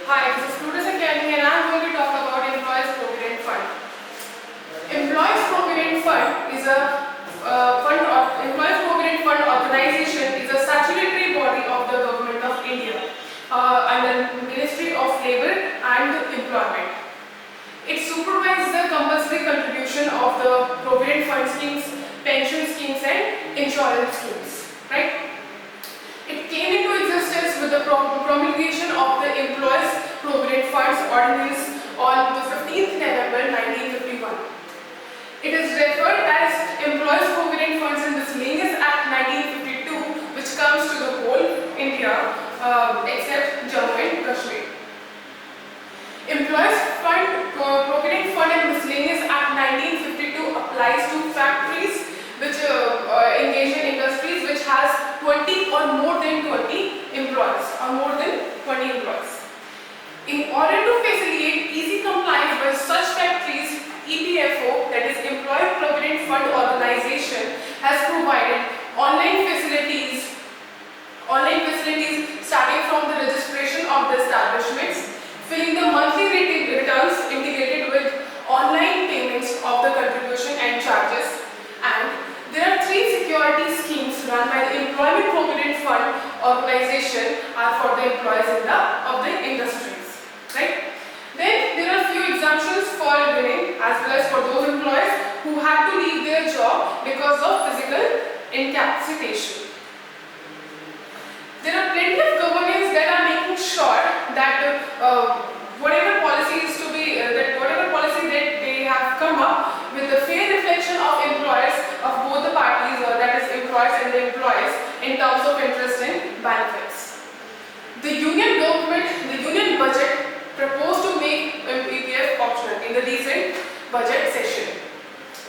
Hi, this is Plutus Academy and I am going to talk about Employees Provident Fund. Employees Provident Fund is a Employees Provident Fund organization is a statutory body of the Government of India under Ministry of Labour and Employment. It supervises the compulsory contribution of the provident fund schemes, pension schemes and insurance schemes. Right? It came into existence with the promulgation of the Employees Provident Funds Ordinance on the 15th November 1951. It is referred as Employees Provident Funds and Miscellaneous Act 1952, which comes to the whole India except Jammu and Kashmir. Employees Provident Fund and Miscellaneous Act 1952 applies to factories which engage in industries which has 20 or more than 20 employees In order to facilitate easy compliance by such factories, EPFO, that is Employee Provident Fund Organization, has provided online facilities starting from the registration of the establishments, filling the monthly returns integrated with online payments of the contribution and charges, and there are 3 security schemes run by the Employment Provident Fund Organization are for the employees of the industries. Right? Then there are few exemptions for women as well as for those employees who had to leave their job because of physical incapacitation. There are plenty of governments that are making sure that whatever policy that they have come up with the fair reflection of employers of both the parties, that is employers and the employees, in terms of interest and benefits. The union budget proposed to make EPF optional in the recent budget session.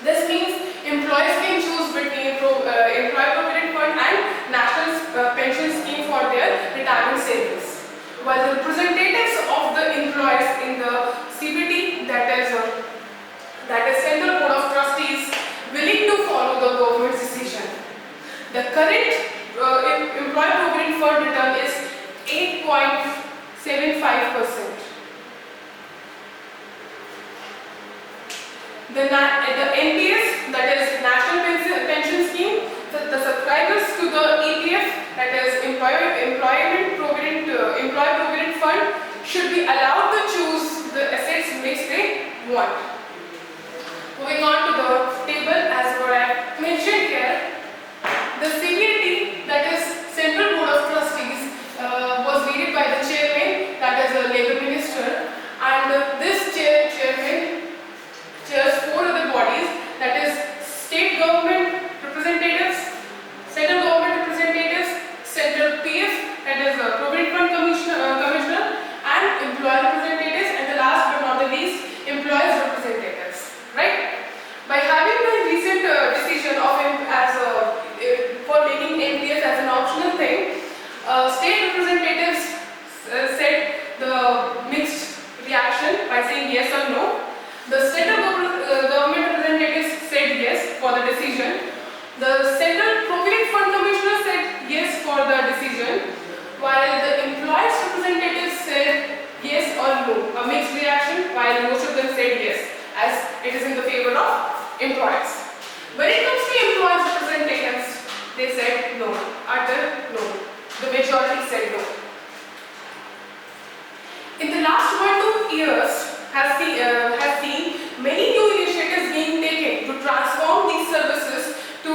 This means employees can choose between Employee Provident Fund and National Pension Scheme for their retirement savings, while the representatives of the employees in the CBT, that is Central Board of Trustees, willing to follow the government's decision. The current Employee Provident Fund return is 8.75%. The NPS, that is National Pension Scheme, the subscribers to the EPF, that is Employee Provident Fund, should be allowed to choose the assets which they want. Moving on to the table, as what I mentioned here, the CBT, that is Central Board of Trustees, was led by the chairman, that is a Labour Minister, and this chairman chairs 4 other bodies, that is state government representatives, central government representatives, central PF, that is Provident Fund Commissioner, and employee representatives, and the last but not the least, employees representatives. Right? By having the recent decision of for making NPS as an optional thing, state representatives said the mixed reaction by saying yes or no. The central government representatives said yes for the decision. The Central Provident Fund Commissioner said yes for the decision, while the employees representatives said yes or no, a mixed reaction, while most of them said yes, as it is in the favor of employees. When it comes to employees representatives, they said no, no. The majority said no. In the last 1-2 years, has seen many new initiatives being taken to transform these services to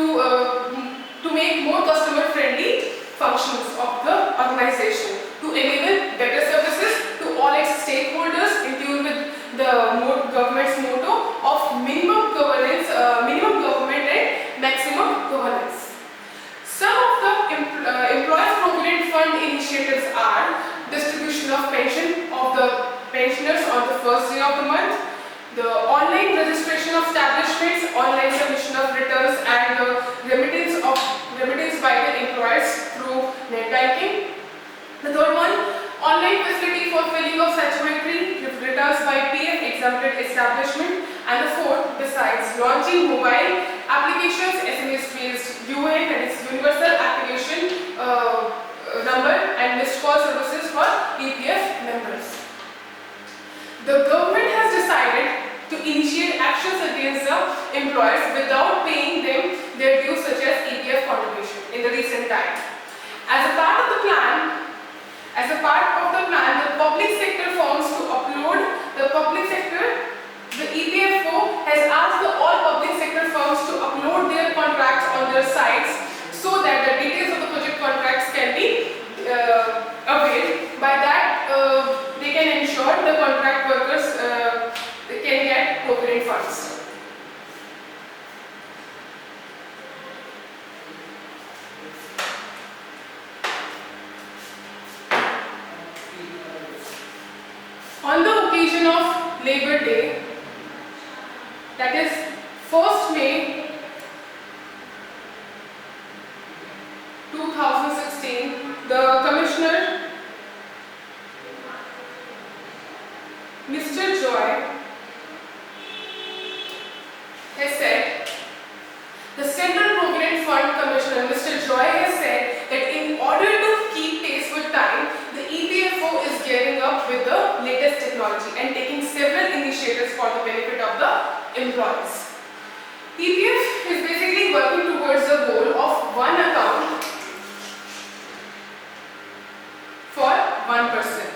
make more customer-friendly functions of the organization, to enable better services to all its stakeholders in tune with the government's motto of minimum government and maximum governance. Some of the Employees Provident Fund initiatives are distribution of pension of the pensioners on the first day of the month, the online registration of establishments, online submission of returns, and remittance by the employers through net banking. The third one, online facility for filling of statutory returns by PF exempted establishment. And the fourth, besides launching mobile applications, SMS-based UA, that is Universal Activation Number, and missed call services for EPF members. public sector firms to upload the EPFO has asked all public sector firms to upload their contracts on their sites so that the details of the project contracts can be availed. By that, they can ensure the contract workers can get provident funds. On the occasion of Labor Day, that is 1st May 2016, the Commissioner Mr. Joy has said, the Central Provident Fund Commissioner Mr. Joy has said that in order to keep pace with time, the EPFO is gearing up with the latest technology and taking several initiatives for the benefit of the employees. EPF is basically working towards the goal of one account for one person.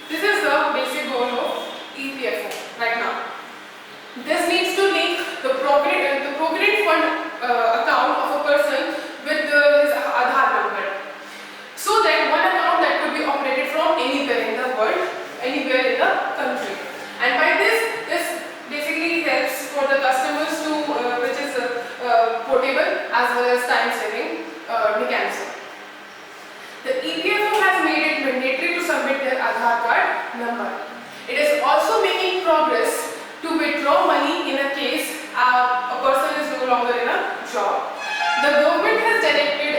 This is the basic goal of EPFO right now. This needs to link the provident fund account of a person with his Aadhaar number, so that one account that could be operated from anywhere in the world, anywhere in the country. And by this basically helps for the customers to, which is portable as well as time-saving mechanism. The EPFO has made it mandatory to submit their Aadhaar card number. It is also making progress to withdraw money in a case a person is no longer in a job. The government has directed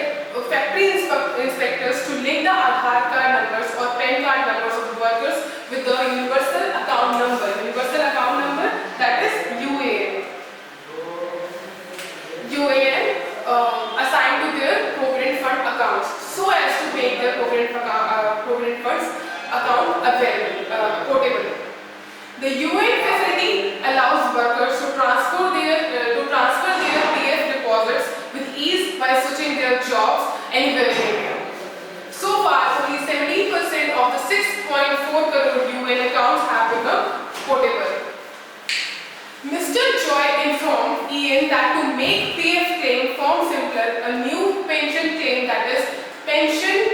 factory inspectors to link the Aadhaar card numbers or PAN card numbers of the workers with the universal account number. Universal account number, that is UAN. UAN assigned to their provident fund accounts, so as to make their provident funds account available, portable. The UAN facility allows workers to transfer their PF deposits with ease by switching their jobs anywhere in India. So far, only 17% of the 6.4 crore UAN accounts have become portable. Mr. Joy informed Ian that to make PF claim form simpler, a new pension claim, that is pension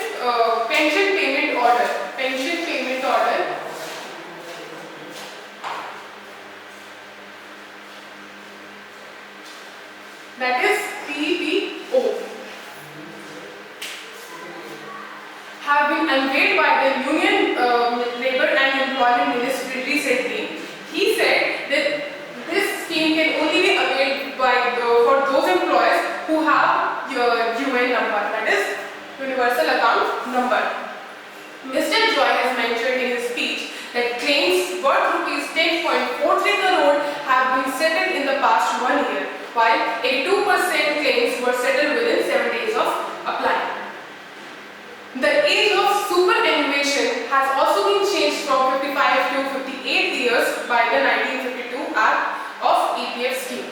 payment order that is PPO, have been unveiled by the Union Labour and Employment Ministry recently. He said that this scheme can only be availed for those employees who have your UN number, that is Universal Account Number. Mr. Joy has mentioned in his speech that claims worth rupees 10.43 crore have been settled in the past 1 year, while 82% claims were settled within 7 days of applying. The age of superannuation has also been changed from 55 to 58 years by the 1952 Act of EPF scheme.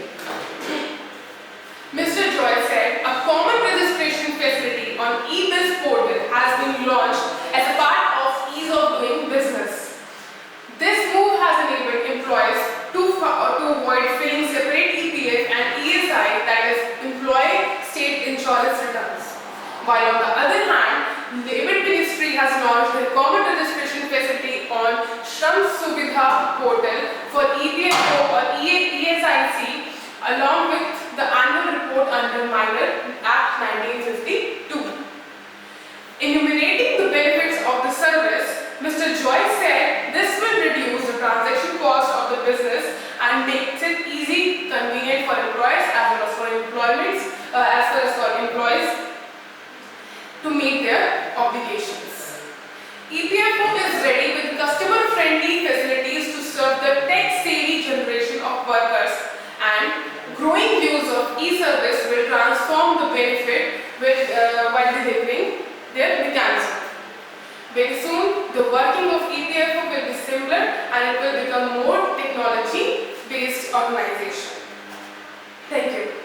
Mr. Joy said a common registration facility on eBiz portal has been launched as a part of ease of doing business. This move has enabled employees to avoid filling separate EPF and ESI, that is Employee State Insurance returns. While on the other hand, Labour Ministry has launched a common registration facility on Shram Suvidha portal for EPFO or ESIC, along with the annual report under Minor Act 1952. Enumerating the benefits of the service, Mr. Joy said this will reduce the transaction cost of the business and makes it easy, convenient for employers as well as for employees to meet their obligations. EPFO is ready with customer-friendly facilities to serve the tech-savvy generation of workers, and growing use of e-service will transform the benefit while delivering their mechanism. Very soon, the working of EPFO will be simpler and it will become more technology based organization. Thank you.